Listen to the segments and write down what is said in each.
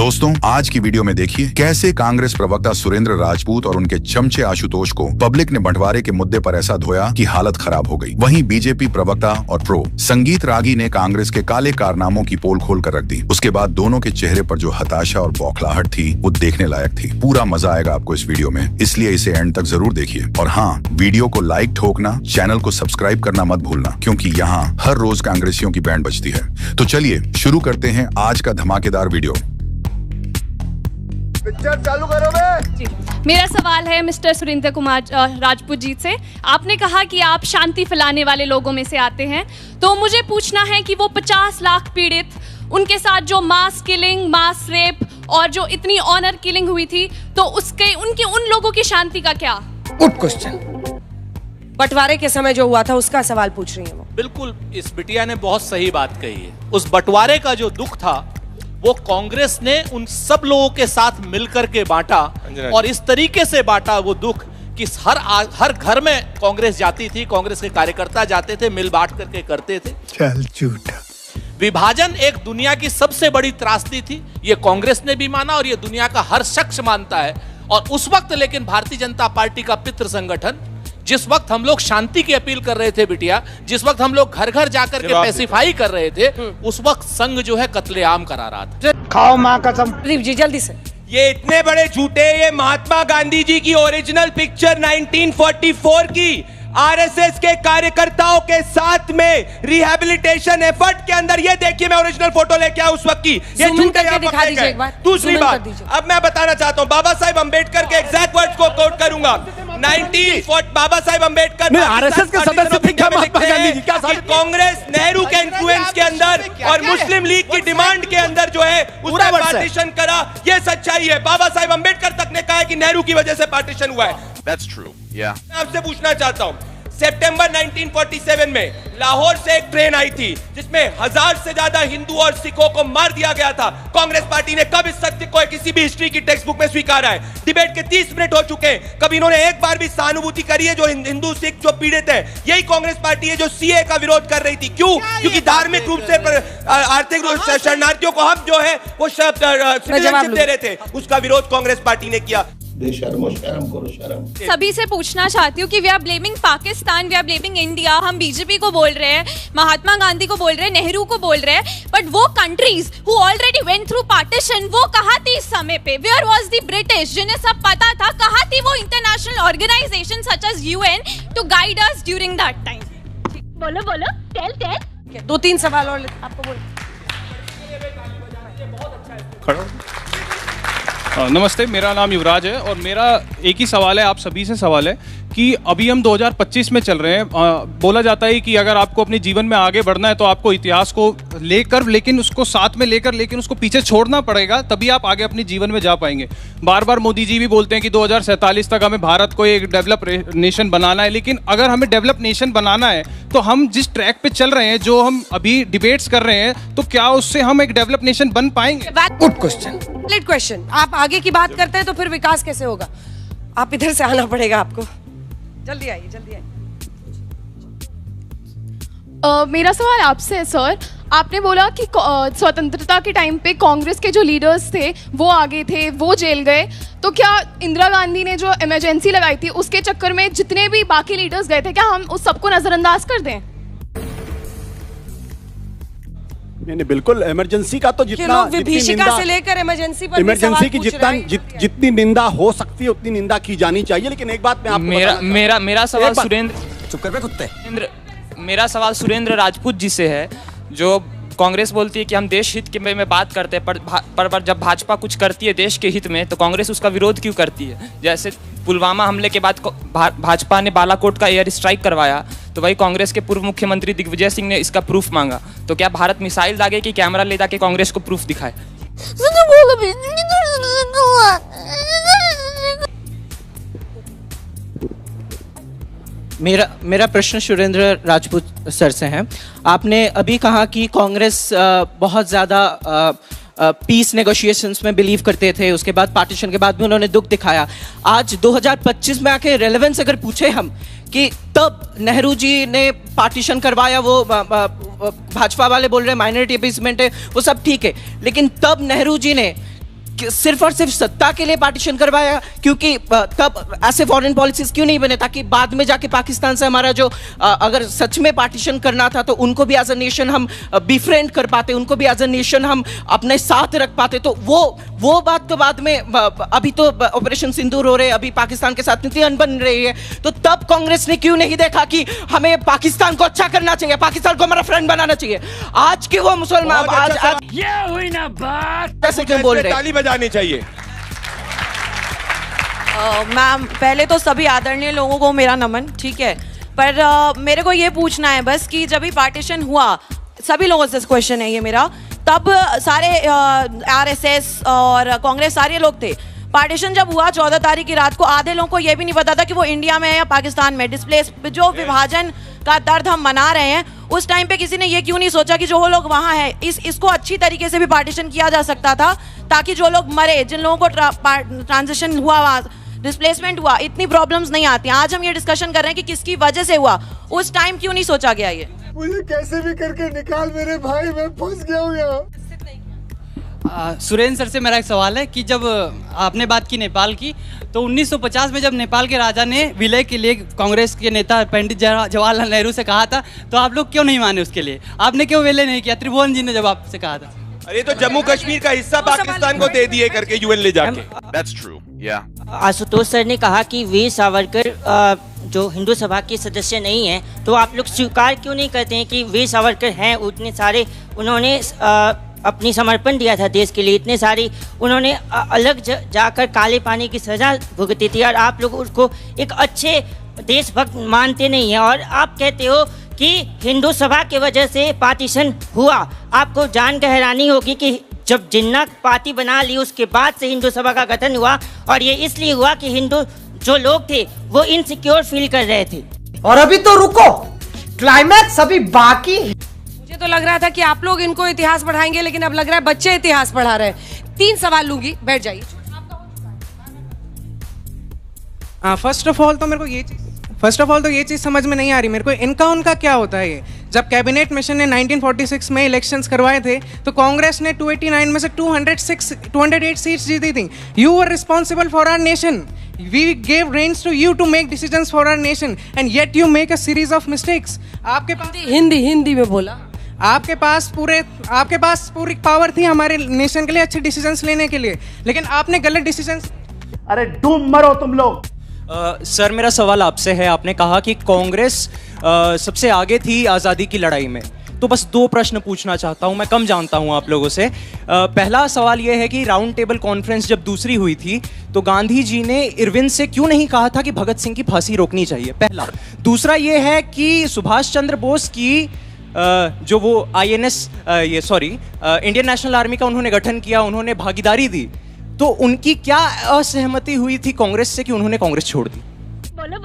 दोस्तों, आज की वीडियो में देखिए कैसे कांग्रेस प्रवक्ता सुरेंद्र राजपूत और उनके चमचे आशुतोष को पब्लिक ने बंटवारे के मुद्दे पर ऐसा धोया कि हालत खराब हो गई। वहीं बीजेपी प्रवक्ता और प्रो संगीत रागी ने कांग्रेस के काले कारनामों की पोल खोल कर रख दी। उसके बाद दोनों के चेहरे पर जो हताशा और बौखलाहट थी वो देखने लायक थी। पूरा मजा आएगा आपको इस वीडियो में, इसलिए इसे एंड तक जरूर देखिए। और हाँ, वीडियो को लाइक ठोकना, चैनल को सब्सक्राइब करना मत भूलना, क्योंकि यहाँ हर रोज कांग्रेसियों की बैंड बजती है। तो चलिए शुरू करते हैं आज का धमाकेदार वीडियो। पिक्चर चालू करो बे। मेरा सवाल है मिस्टर सुरेंद्र कुमार राजपूत जी से। आपने कहा कि आप शांति फैलाने वाले लोगों में से आते हैं, तो मुझे पूछना है कि वो 50 लाख पीड़ित, उनके साथ जो मास किलिंग, मास रेप और जो इतनी ऑनर किलिंग हुई थी, तो उसके उनके उन लोगों की शांति का क्या? Good question. बंटवारे के समय जो हुआ था उसका सवाल पूछ रही है वो। बिल्कुल, इस बिटिया ने बहुत सही बात कही है। उस बंटवारे का जो दुख था वो कांग्रेस ने उन सब लोगों के साथ मिलकर के बांटा, और इस तरीके से बांटा वो दुख कि हर घर में कांग्रेस जाती थी, कांग्रेस के कार्यकर्ता जाते थे, मिल बांट करके करते थे। चल झूठा। विभाजन एक दुनिया की सबसे बड़ी त्रासदी थी, ये कांग्रेस ने भी माना और ये दुनिया का हर शख्स मानता है। और उस वक्त लेकिन भारतीय जनता पार्टी का पितृ संगठन, जिस वक्त हम लोग शांति की अपील कर रहे थे बिटिया, जिस वक्त हम लोग घर घर जाकर के पैसिफाई कर रहे थे, उस वक्त संघ जो है कत्लेआम करा रहा था। खाओ माँ कसम। प्रदीप जी जल्दी से। ये इतने बड़े झूठे, ये महात्मा गांधी जी की ओरिजिनल पिक्चर 1944 की आरएसएस के कार्यकर्ताओं के साथ में रिहैबिलिटेशन एफर्ट के अंदर, ये देखिए मैं ओरिजिनल फोटो लेके आया उस वक्त की। ये झूठे यहाँ दिखा दीजिए एक बार। दूसरी बात अब मैं बताना चाहता हूँ, बाबा साहेब अंबेडकर के एग्जैक्ट वर्ड्स को कोट करूंगा। 1940 बाबा साहेब अंबेडकर आरएसएस के सदस्य थे क्या महात्मा गांधी जी? क्या कांग्रेस नेहरू के इन्फ्लुएंस के अंदर और मुस्लिम लीग की डिमांड के अंदर जो है उसने पार्टीशन करा, ये सच्चाई है। बाबा साहेब अंबेडकर तक ने कहा है कि नेहरू की वजह से पार्टीशन हुआ है। That's true. Yeah. मैं आपसे पूछना चाहता हूं, सितंबर 1947 में लाहौर से एक ट्रेन आई थी जिसमें 1000 से ज्यादा हिंदू और सिखों को मार दिया गया था। कांग्रेस पार्टी ने कब इस सत्य को किसी भी हिस्ट्री की टेक्स्ट बुक में स्वीकारा है? डिबेट के 30 मिनट हो चुके हैं, कभी इन्होंने एक बार भी सहानुभूति करी है जो हिंदू सिख जो पीड़ित है? यही कांग्रेस पार्टी है जो सीए का विरोध कर रही थी। क्यों? क्योंकि धार्मिक रूप से आर्थिक शरणार्थियों को हम जो है वो सिटीजनशिप दे रहे थे, उसका विरोध कांग्रेस पार्टी ने किया। शर्म करो शर्म। सभी से पूछना चाहती हूँ कि we are blaming Pakistan, we are blaming India. हम बीजेपी को बोल रहे हैं, महात्मा गांधी को बोल रहे हैं, नेहरू को बोल रहे हैं, बट वो countries who already went through partition, वो कहाँ थी इस समय पे? वेयर वाज द ब्रिटिश, जिन्हें सब पता था? कहाँ थी वो international organization such as UN to guide us during that time? बोलो बोलो, टेल। 2-3 सवाल और आपको बोल। नमस्ते, मेरा नाम युवराज है और मेरा एक ही सवाल है, आप सभी से सवाल है कि अभी हम 2025 में चल रहे हैं। बोला जाता है कि अगर आपको अपने जीवन में आगे बढ़ना है तो आपको इतिहास को लेकर, लेकिन उसको साथ में लेकर, लेकिन उसको पीछे छोड़ना पड़ेगा, तभी आप आगे अपने जीवन में जा पाएंगे। बार बार मोदी जी भी बोलते हैं कि 2047 तक हमें भारत को एक डेवलप नेशन बनाना है, लेकिन अगर हमें डेवलप नेशन बनाना है तो हम जिस ट्रैक पे चल रहे हैं, जो हम अभी डिबेट्स कर रहे हैं, तो क्या उससे हम एक डेवलप नेशन बन पाएंगे? Good question, valid question. आप आगे की बात करते हैं तो फिर विकास कैसे होगा? आप इधर से आना पड़ेगा आपको। जल्दी आइए, जल्दी आइए। मेरा सवाल आपसे है सर। आपने बोला कि स्वतंत्रता के टाइम पे कांग्रेस के जो लीडर्स थे वो आगे थे, वो जेल गए, तो क्या इंदिरा गांधी ने जो इमरजेंसी लगाई थी उसके चक्कर में जितने भी बाकी लीडर्स गए थे, क्या हम उस सबको नजरअंदाज कर दें? नहीं, बिल्कुल। इमरजेंसी का तो जितना विभीषिका से लेकर इमरजेंसी पर इमरजेंसी की जितनी निंदा हो सकती है उतनी निंदा की जानी चाहिए। लेकिन एक बात मैं आपको मेरा सवाल सुरेंद्र, चुप कर बे कुत्ते। मेरा सवाल सुरेंद्र राजपूत जी से है। जो कांग्रेस बोलती है कि हम देश हित के में बात करते हैं, पर जब भाजपा कुछ करती है देश के हित में तो कांग्रेस उसका विरोध क्यों करती है? जैसे पुलवामा हमले के बाद भाजपा ने बालाकोट का एयर स्ट्राइक करवाया, तो वही कांग्रेस के पूर्व मुख्यमंत्री दिग्विजय सिंह ने इसका प्रूफ मांगा। तो क्या भारत मिसाइल दागे कि कैमरा ले जाके कांग्रेस को प्रूफ दिखाए? मेरा प्रश्न सुरेंद्र राजपूत सर से है। आपने अभी कहा कि कांग्रेस बहुत ज़्यादा पीस नेगोशिएशंस में बिलीव करते थे, उसके बाद पार्टीशन के बाद भी उन्होंने दुख दिखाया। आज 2025 में आके रेलेवेंस अगर पूछे हम कि तब नेहरू जी ने पार्टीशन करवाया, वो भाजपा वाले बोल रहे हैं माइनॉरिटी अपीसमेंट है, वो सब ठीक है, लेकिन तब नेहरू जी ने सिर्फ और सिर्फ सत्ता के लिए पार्टीशन करवाया, क्योंकि तब ऐसे फॉरेन पॉलिसीज क्यों नहीं बने ताकि बाद में जाके पाकिस्तान से हमारा जो अगर सच में पार्टीशन करना था तो उनको भी एज अ नेशन हम बिफ्रेंड कर पाते, उनको भी एज अ नेशन हम अपने साथ रख पाते। तो वो बात तो बाद में, अभी तो ऑपरेशन सिंदूर हो रहे, अभी पाकिस्तान के साथ नीति बन रही है, तो तब कांग्रेस ने क्यों नहीं देखा कि हमें पाकिस्तान को अच्छा करना चाहिए, पाकिस्तान को हमारा फ्रेंड बनाना चाहिए। आज के वो मुसलमान आज ये हुई ना बात, ऐसे क्यों बोल रहे हैं? ताली बजानी चाहिए। मैम, पहले तो सभी आदरणीय लोगों को मेरा नमन, ठीक है, पर मेरे को ये पूछना है बस कि जब भी पार्टीशन हुआ, सभी लोगों से क्वेश्चन है ये मेरा, तब सारे आरएसएस और कांग्रेस सारे लोग थे। पार्टीशन जब हुआ 14 तारीख की रात को, आधे लोगों को ये भी नहीं पता था कि वो इंडिया में है या पाकिस्तान में। डिस्प्लेस जो विभाजन का दर्द हम मना रहे हैं, उस टाइम पे किसी ने ये क्यों नहीं सोचा कि जो वो लोग वहाँ हैं, इसको अच्छी तरीके से भी पार्टीशन किया जा सकता था, ताकि जो लोग मरे, जिन लोगों को ट्रांजिशन हुआ, डिस्प्लेसमेंट हुआ, इतनी प्रॉब्लम्स नहीं आती। आज हम ये डिस्कशन कर रहे हैं कि किसकी वजह से हुआ, उस टाइम क्यों नहीं सोचा गया ये? मुझे कैसे भी करके निकाल मेरे भाई, मैं फंस गया हूँ यहाँ। सुरेंद्र सर से मेरा एक सवाल है कि जब आपने बात की नेपाल की, तो 1950 में जब नेपाल के राजा ने विलय के लिए कांग्रेस के नेता पंडित जवाहरलाल नेहरू से कहा था, तो आप लोग क्यों नहीं माने उसके लिए? आपने क्यों विलय नहीं किया? त्रिभुवन जी ने जब आपसे कहा था। अरे तो जम्मू कश्मीर का हिस्सा पाकिस्तान को दे दिए करके यूएन ले जाके। That's true. Yeah. Ashutosh sir ने कहा कि वीर सावरकर जो हिंदू सभा के सदस्य नहीं है, तो आप लोग स्वीकार क्यों नहीं करते हैं कि वीर सावरकर हैं? उतने सारे उन्होंने अपनी समर्पण दिया था देश के लिए, इतने सारी उन्होंने अलग जाकर काले पानी की सजा भुगती थी, और आप लोग उसको एक अच्छे देशभक्त मानते नहीं हैं। और आप कहते हो कि हिंदू सभा की वजह से पार्टीशन हुआ। आपको जान कर हैरानी होगी कि जब जिन्ना पार्टी बना ली, उसके बाद से हिंदू सभा का गठन हुआ, और ये इसलिए हुआ कि हिंदू जो लोग थे वो इनसिक्योर फील कर रहे थे। और अभी तो रुको, क्लाइमैक्स अभी बाकी है। मुझे तो लग रहा था कि आप लोग इनको इतिहास पढ़ाएंगे, लेकिन अब लग रहा है बच्चे इतिहास पढ़ा रहे हैं। 3 सवाल लूंगी, बैठ जाइए। फर्स्ट ऑफ ऑल तो ये चीज़ समझ में नहीं आ रही मेरे को, इनका उनका क्या होता है ये? जब कैबिनेट मिशन ने 1946 में इलेक्शंस करवाए थे, तो कांग्रेस ने 289 में से 208 सीट्स जीती थी। You were responsible for our nation, we gave reins to you to make decisions for our nation, and yet you make a series of mistakes. आपके पास हिंदी में बोला, आपके पास पूरी पावर थी हमारे नेशन के लिए अच्छे डिसीजंस लेने के लिए, लेकिन आपने गलत डिसीजंस। अरे डूब मरो तुम लोग। सर, मेरा सवाल आपसे है, आपने कहा कि कांग्रेस सबसे आगे थी आज़ादी की लड़ाई में, तो बस 2 प्रश्न पूछना चाहता हूं। मैं कम जानता हूं आप लोगों से। पहला सवाल यह है कि राउंड टेबल कॉन्फ्रेंस जब दूसरी हुई थी, तो गांधी जी ने इरविन से क्यों नहीं कहा था कि भगत सिंह की फांसी रोकनी चाहिए? पहला। दूसरा यह है कि सुभाष चंद्र बोस की जो वो इंडियन नेशनल आर्मी का उन्होंने गठन किया, उन्होंने भागीदारी दी, तो उनकी क्या असहमति हुई थी कांग्रेस से कि उन्होंने कांग्रेस छोड़ दी? बोलो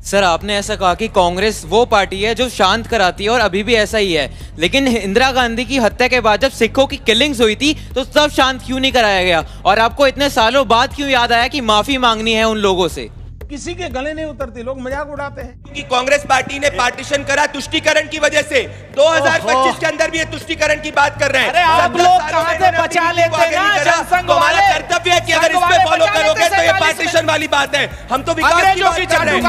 सर, आपने ऐसा कहा कि कांग्रेस वो पार्टी है जो शांत कराती है, और अभी भी ऐसा ही है, लेकिन इंदिरा गांधी की हत्या के बाद जब सिखों की किलिंग्स हुई थी, तो तब शांत क्यों नहीं कराया गया? और आपको इतने सालों बाद क्यों याद आया कि माफी मांगनी है उन लोगों से? किसी के गले नहीं उतरती, लोग मजाक उड़ाते हैं। क्योंकि कांग्रेस पार्टी ने पार्टीशन करा तुष्टीकरण की वजह से। 2025 के अंदर भी ये तुष्टीकरण की बात कर रहे हैं। अरे आप लोग कहां से बचा लेते हैं ना जनसंघ वाले? हमारा कर्तव्य है कि अगर इस पे फॉलो करोगे तो ये पार्टीशन वाली बात है। हम तो विकास की बात कर रहे हैं,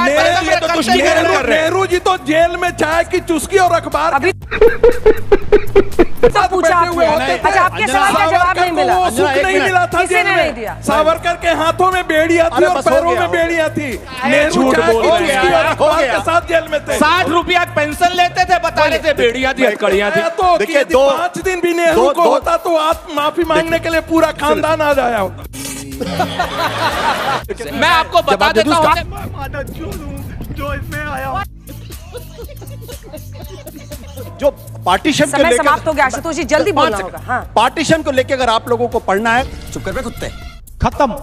ये तो तुष्टीकरण कर रहे हैं। नेहरू जी तो जेल में चाय की चुस्की और अखबार अभी पूछा आपने। अच्छा, आपके सवाल का जवाब नहीं मिला, सुख नहीं मिला था, किसी ने नहीं दिया। सावरकर के हाथों में बेड़ियां थी और पैरों में बेड़ियां थी। नेहरू चाय की चुस्की और अखबार के साथ जेल में थे। 60 रुपया पेंशन लेते थे, बता रहे थे बेड़ियां थी, हथकड़ियां थी। तो देखिए 5 दिन भी नेहरू को होता तो आप माफी मांगने के लिए पूरा खानदान आ जाया होता। मैं आपको बता देता हूँ, जो इसमें आया, जो पार्टीशन को समय लेकर समाप्त हो गया आशुतोष जी, जल्दी बोलना होगा। हाँ, पार्टीशन को लेकर अगर आप लोगों को पढ़ना है, चुप कर बे कुत्ते, खत्म।